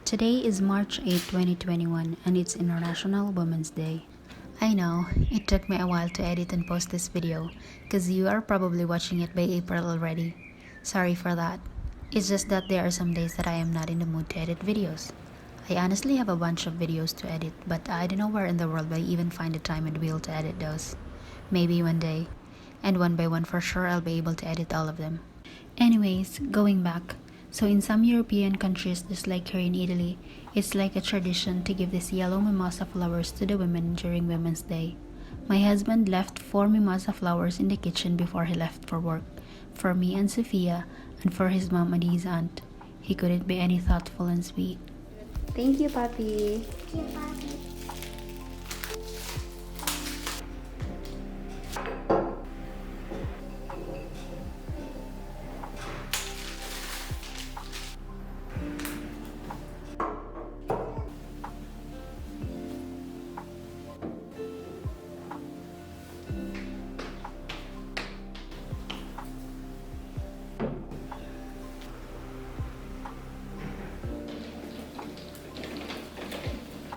Today is March 8, 2021, and it's International Women's Day. I know, it took me a while to edit and post this video, because you are probably watching it by April already. Sorry for that. It's just that there are some days that I am not in the mood to edit videos. I honestly have a bunch of videos to edit, but I don't know where in the world I even find the time and will to edit those. Maybe one day. And one by one for sure I'll be able to edit all of them. Anyways, going back. So in some European countries, just like here in Italy, it's like a tradition to give these yellow mimosa flowers to the women during Women's Day. My husband left 4 mimosa flowers in the kitchen before he left for work, for me and Sofia, and for his mom and his aunt. He couldn't be any thoughtful and sweet. Thank you, Papi. Thank you, Papi.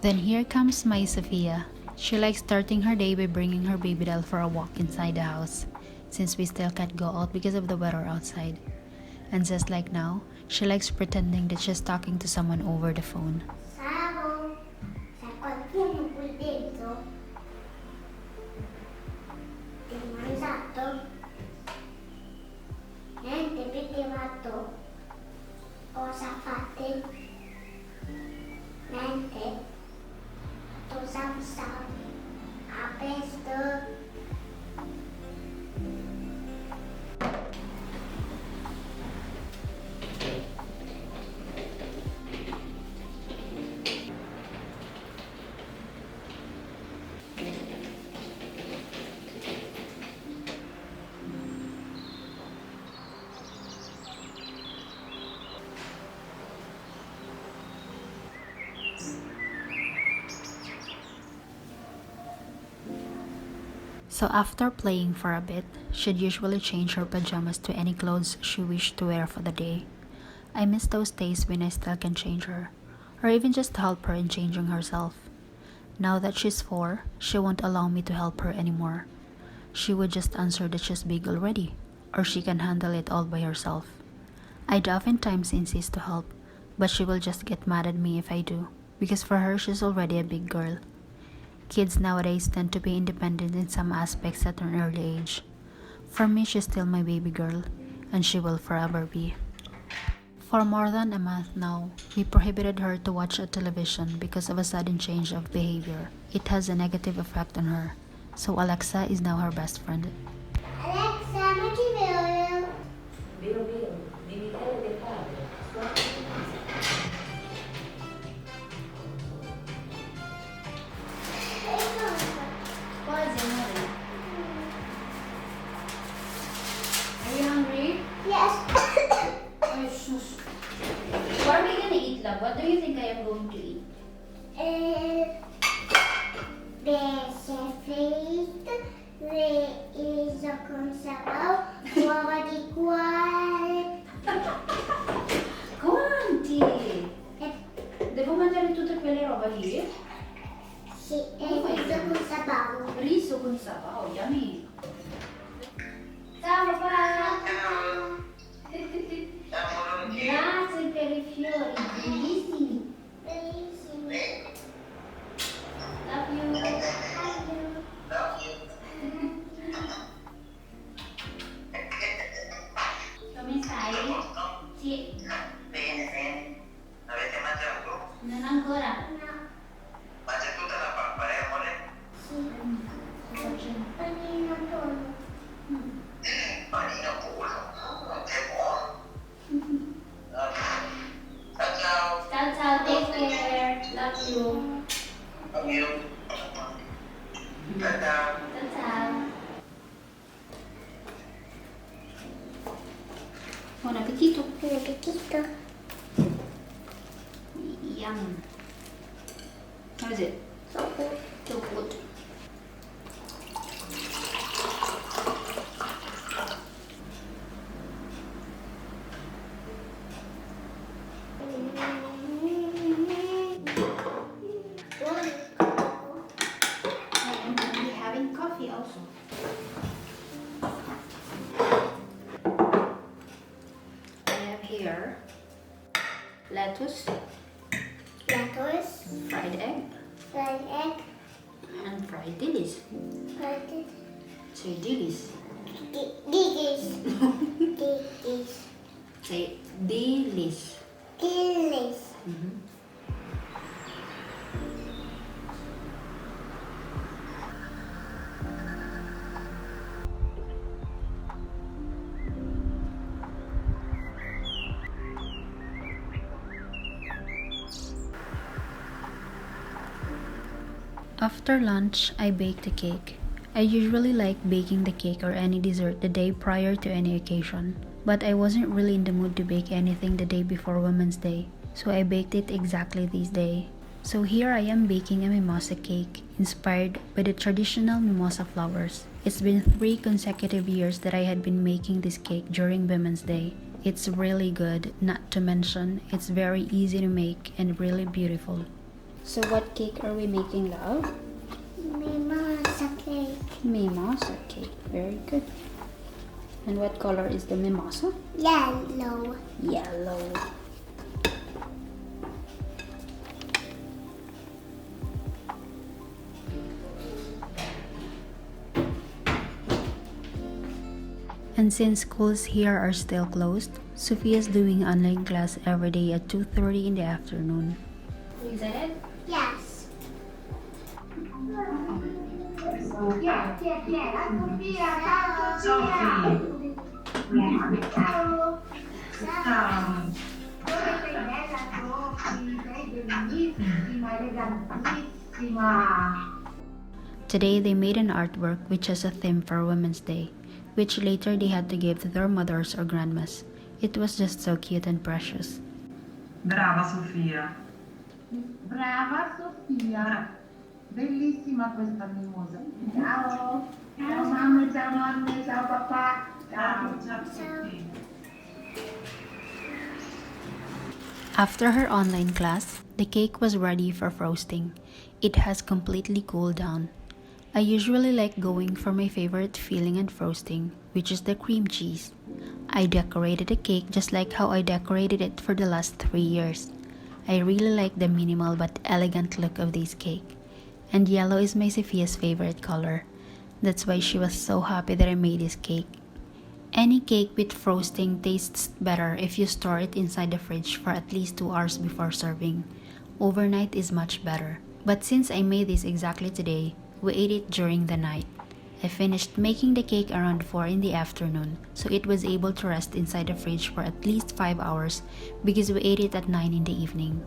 Then here comes my Sofia. She likes starting her day by bringing her baby doll for a walk inside the house, since we still can't go out because of the weather outside. And just like now, she likes pretending that she's talking to someone over the phone. Ciao, c'è qualcuno qui dentro? Ti hai mangiato? Niente, perché vado? Cosa fate? Niente. To sam. A presto. So after playing for a bit, she'd usually change her pajamas to any clothes she wished to wear for the day. I miss those days when I still can change her, or even just help her in changing herself. Now that she's 4, she won't allow me to help her anymore. She would just answer that she's big already, or she can handle it all by herself. I'd oftentimes insist to help, but she will just get mad at me if I do, because for her she's already a big girl. Kids nowadays tend to be independent in some aspects at an early age. For me, she's still my baby girl, and she will forever be. For more than a month now, we prohibited her to watch a television because of a sudden change of behavior. It has a negative effect on her, so Alexa is now her best friend. Alexa, ma chi vero? Vero, devi dare del padre. Cosa, amore? Are you hungry? Yes. Oh, shush. What are we gonna eat, love? What do you think I am going to eat? Pesce fritto, riso con sabaw, uova di quale. Quanti? Devo mangiare tutte quelle roba lì? Sì, riso con sabaw. Riso con sabaw, yummy. Ciao papà! Grazie per i fiori, bellissimi. Bellissimo. Love you. Come stai? Sì. Bene, bene. Avete mangiato? Non ancora. No. Mangia tutta la pappa, amore? Sì. Panino tonno. Panino pollo. Che buono. Ciao ciao. Ciao ciao, take care. Love you. Love you. Ciao ciao. Ciao ciao. Buon appetito. Un appetito. Yum. How is it? So good. So good. here lettuce, lettuce, fried egg, fried egg, and fried dillies. fried Say dillies. Dillies. Dillies. Say dillies. Dillies. After lunch, I baked a cake. I usually like baking the cake or any dessert the day prior to any occasion, but I wasn't really in the mood to bake anything the day before Women's Day, so I baked it exactly this day. So here I am baking a mimosa cake inspired by the traditional mimosa flowers. It's been 3 consecutive years that I had been making this cake during Women's Day. It's really good, not to mention it's very easy to make and really beautiful. So what cake are we making, love? Mimosa cake. Mimosa cake. Very good. And what color is the mimosa? Yellow. Yellow. And since schools here are still closed, Sofia's doing online class every day at 2:30 in the afternoon. Is that it? Yes. Today they made an artwork which has a theme for Women's Day, which later they had to give to their mothers or grandmas. It was just so cute and precious. Brava Sofia. Brava Sofia, bellissima questa mimosa. Ciao, ciao mamme, ciao nonne, ciao papà. Ciao, ciao Sofia. After her online class, the cake was ready for frosting. It has completely cooled down. I usually like going for my favorite filling and frosting, which is the cream cheese. I decorated the cake just like how I decorated it for the last 3 years. I really like the minimal but elegant look of this cake. And yellow is my Sofia's favorite color. That's why she was so happy that I made this cake. Any cake with frosting tastes better if you store it inside the fridge for at least 2 hours before serving. Overnight is much better. But since I made this exactly today, we ate it during the night. I finished making the cake around 4 in the afternoon, so it was able to rest inside the fridge for at least 5 hours because we ate it at 9 in the evening.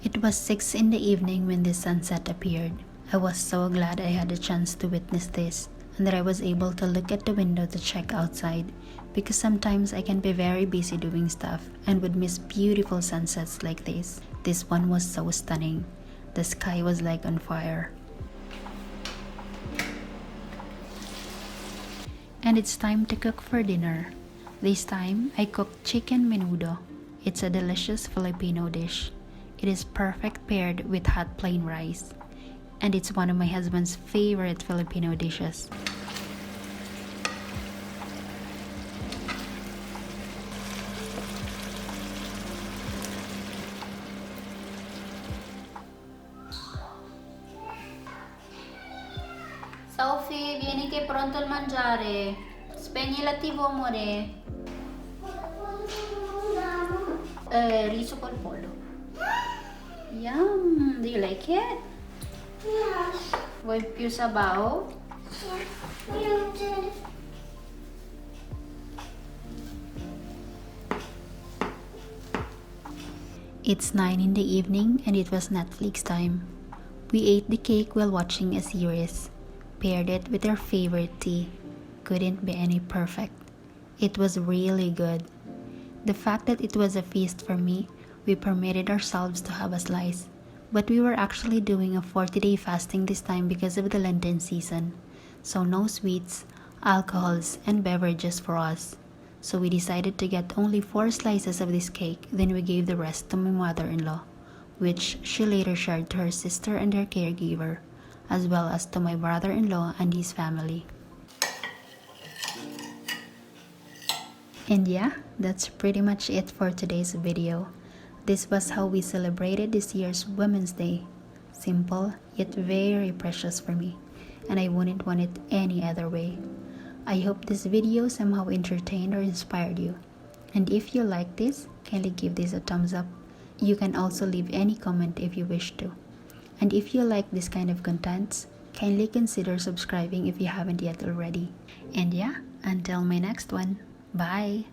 It was 6 in the evening when the sunset appeared. I was so glad I had a chance to witness this and that I was able to look at the window to check outside, because sometimes I can be very busy doing stuff and would miss beautiful sunsets like this. This one was so stunning. The sky was like on fire. And it's time to cook for dinner. This time, I cooked chicken menudo. It's a delicious Filipino dish. It is perfect paired with hot plain rice. And it's one of my husband's favorite Filipino dishes. Sophie, vieni che è pronto il mangiare. Spegni la TV, amore. Riso col pollo. Yum! Do you like it? Yes. Vuoi più sabaw? Yes. It's 9 in the evening and it was Netflix time. We ate the cake while watching a series. Paired it with our favorite tea. Couldn't be any perfect. It was really good. The fact that it was a feast for me, we permitted ourselves to have a slice. But we were actually doing a 40-day fasting this time because of the Lenten season. So no sweets, alcohols, and beverages for us. So we decided to get only 4 slices of this cake, then we gave the rest to my mother-in-law, which she later shared to her sister and her caregiver, as well as to my brother-in-law and his family. And yeah, that's pretty much it for today's video. This was how we celebrated this year's Women's Day. Simple, yet very precious for me, and I wouldn't want it any other way. I hope this video somehow entertained or inspired you. And if you like this, kindly give this a thumbs up. You can also leave any comment if you wish to. And if you like this kind of contents, kindly consider subscribing if you haven't yet already. And yeah, until my next one. Bye!